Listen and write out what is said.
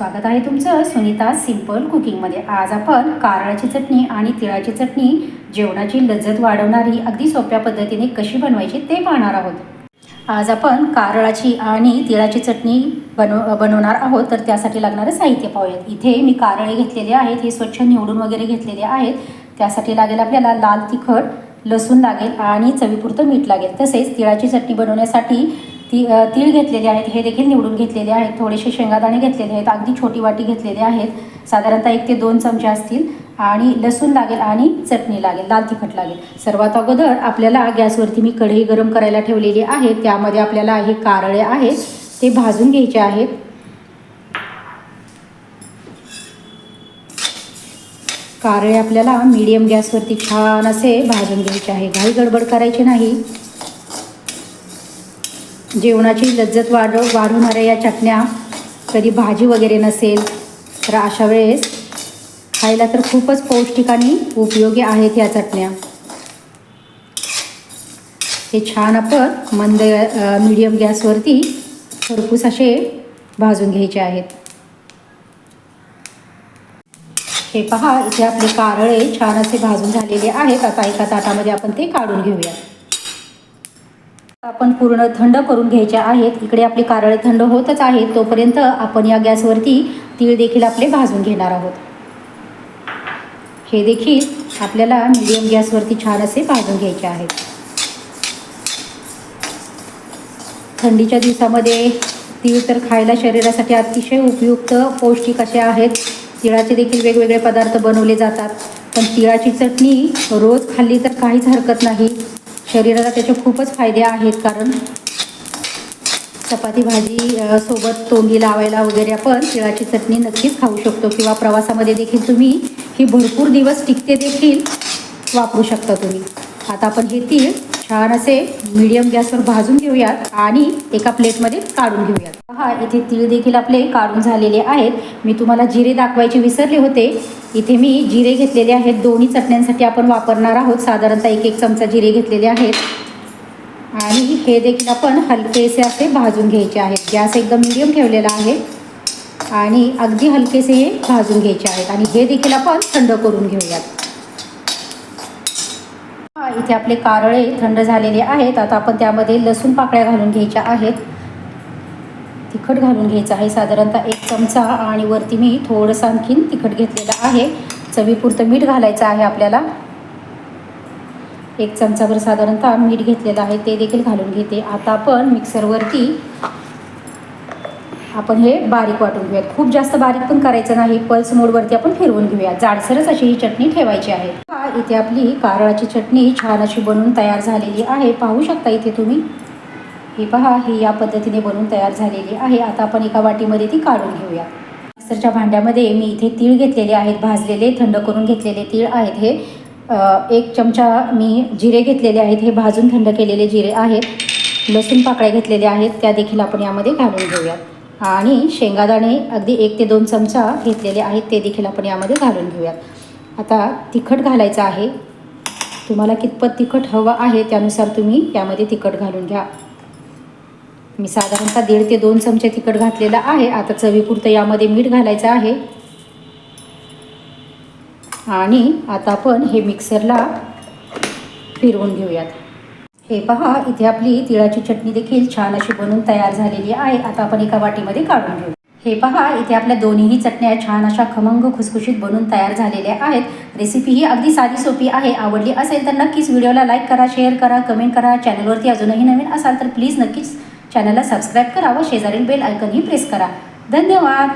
स्वागत आहे तुमचं सुनीता सिंपल कुकिंगमध्ये। आज आपण कारळाची चटणी आणि तिळाची चटणी जेवणाची लज्जत वाढवणारी अगदी सोप्या पद्धतीने कशी बनवायची ते पाहणार आहोत। आज आपण कारळाची आणि तिळाची चटणी बनवणार आहोत। तर त्यासाठी लागणारे साहित्य पाहूयात। इथे मी कारळे घेतलेले आहेत, हे स्वच्छ निवडून वगैरे घेतलेले आहेत। त्यासाठी लागेल आपल्याला लाल तिखट, लसूण लागेल आणि चवीपुरतं मीठ लागेल। तसेच तिळाची चटणी बनवण्यासाठी तीळ घेतलेले आहेत, हे देखील निवडून घेतलेले आहेत। थोडेसे शेंगादाणे घेतलेले आहेत, अगदी छोटी वाटी घेतलेले आहेत, साधारणतः 1 ते 2 चमचे असतील। आणि लसूण लागेल आणि चटणी लागेल, लाल तिखट लागेल। सर्वात अगोदर आपल्याला गॅसवरती मी कढई गरम करायला ठेवलेली आहे। त्यामध्ये आपल्याला हे कारळे आहेत ते भाजून घ्यायचे आहेत। कारळे आपल्याला मीडियम गॅसवरती छान असे भाजून घ्यायचे आहे, घाई गडबड करायची नाही। जेवणाची लज्जत वाढवणाऱ्या या चटण्या कधी भाजी वगैरे नसेल तर अशा वेळेस खायला तर खूपच पौष्टिक आणि उपयोगी आहेत या चटण्या। हे छान आपण मंद मीडियम गॅसवरती खरपूस असे भाजून घ्यायचे आहेत। हे पहा, इथे आपले कारळे छान असे भाजून झालेले आहेत। आता एका ताटामध्ये आपण ते काढून घेऊया। आपण पूर्ण थंड करून घ्यायचे आहेत। इकडे आपले कारळे थंड होतच आहेत, तोपर्यंत आपण या गॅसवरती तीळ देखील आपले भाजून घेणार आहोत। हे देखील आपल्याला मीडियम गॅसवरती छान असे भाजून घ्यायचे आहेत। थंडीच्या दिवसामध्ये तीळ तर खायला शरीरासाठी अतिशय उपयुक्त पौष्टिक असे आहेत। तिळाचे देखील वेगवेगळे पदार्थ बनवले जातात, पण तिळाची चटणी रोज खाल्ली तर काहीच हरकत नाही। शरीराला त्याचे खूपच फायदे आहेत, कारण चपाती भाजी सोबत तोंडी लावायला वगैरे आपण तिळाची चटणी नक्कीच खाऊ शकतो, किंवा प्रवासामध्ये देखील तुम्ही ही भरपूर दिवस टिकते देखील वापरू शकता तुम्ही। आता आपण हे तीळ छान असे मीडियम गॅसवर भाजून घेऊयात आणि एका प्लेटमध्ये काढून घेऊयात। पहा, इथे तीळ देखील आपले काढून झालेले आहेत। मी तुम्हाला जिरे दाखवायचे विसरले होते। इथे मी जिरे घेतलेले आहेत, दोन्ही चटण्यांसाठी आपण वापरणार आहोत। साधारणतः 1 चमचा जिरे घेतलेले आहेत आणि हे देखील आपण हलकेसे असे भाजून घ्यायचे आहेत। गॅस एकदम मीडियम ठेवलेला आहे आणि अगदी हलकेसे हे भाजून घ्यायचे आहेत आणि हे देखील आपण थंड करून घेऊयात। इथे आपले कारळे थंड झालेले आहेत। आता आपण त्यामध्ये लसूण पाकळ्या घालून घ्यायच्या आहेत, तिखट घालून घ्यायचं आहे साधारणतः 1 चमचा आणि वरती मी थोडंसं आणखीन तिखट घेतलेलं आहे। चवीपुरतं मीठ घालायचं आहे आपल्याला, 1 चमचाभर साधारणतः मीठ घेतलेलं आहे, ते देखील घालून घेते। आता आपण मिक्सरवरती आपण हे बारीक वाटून घेऊयात। खूप जास्त बारीक पण करायचं नाही, पल्स मोडवरती आपण फिरवून घेऊया। जाडसरच अशी ही चटणी ठेवायची आहे। इथे आपली कारळाची चटणी छान अशी बनवून तयार झालेली आहे, पाहू शकता इथे तुम्ही। हे पहा, ही या पद्धतीने बनवून तयार झालेली आहे। आता आपण एका वाटीमध्ये ती काढून घेऊया। मिक्सरच्या भांड्यामध्ये मी इथे तीळ घेतलेले आहेत, भाजलेले थंड करून घेतलेले तीळ आहेत। हे 1 चमचा मी जिरे घेतलेले आहेत, हे भाजून थंड केलेले जिरे आहेत। लसूण पाकळ्या घेतलेल्या आहेत, त्या देखील आपण यामध्ये घालून घेऊयात आणि शेंगादाणे अगदी 1 ते 2 चमचा घेतलेले आहेत, ते देखील आपण यामध्ये घालून घेऊयात। आता तिखट घालायचं आहे, तुम्हाला कितपत तिखट हवं आहे त्यानुसार तुम्ही यामध्ये तिखट घालून घ्या। मी साधारणतः 1.5 ते 2 चमचे तिखट घातलेलं आहे। आता चवीपुरतं यामध्ये मीठ घालायचं आहे आणि आता आपण हे मिक्सरला फिरवून घेऊयात। हे पहा, इथे आपली तिळाची चटणी देखील छान अशी बनवून तयार झालेली आहे। आता आपण एका वाटीमध्ये काढून घेऊ। हे पहा, इथे आपल्या दोन्हीही चटण्या छान अशा खमंग खुसखुशीत बनवून तयार झालेल्या आहेत। रेसिपी ही अगदी साधी सोपी आहे। आवडली असेल तर नक्कीच व्हिडिओला लाईक करा, शेअर करा, कमेंट करा। चॅनलवरती अजूनही नवीन असाल तर प्लीज नक्कीच चॅनलला सबस्क्राईब करा व शेजारील बेल आयकॉनही प्रेस करा। धन्यवाद।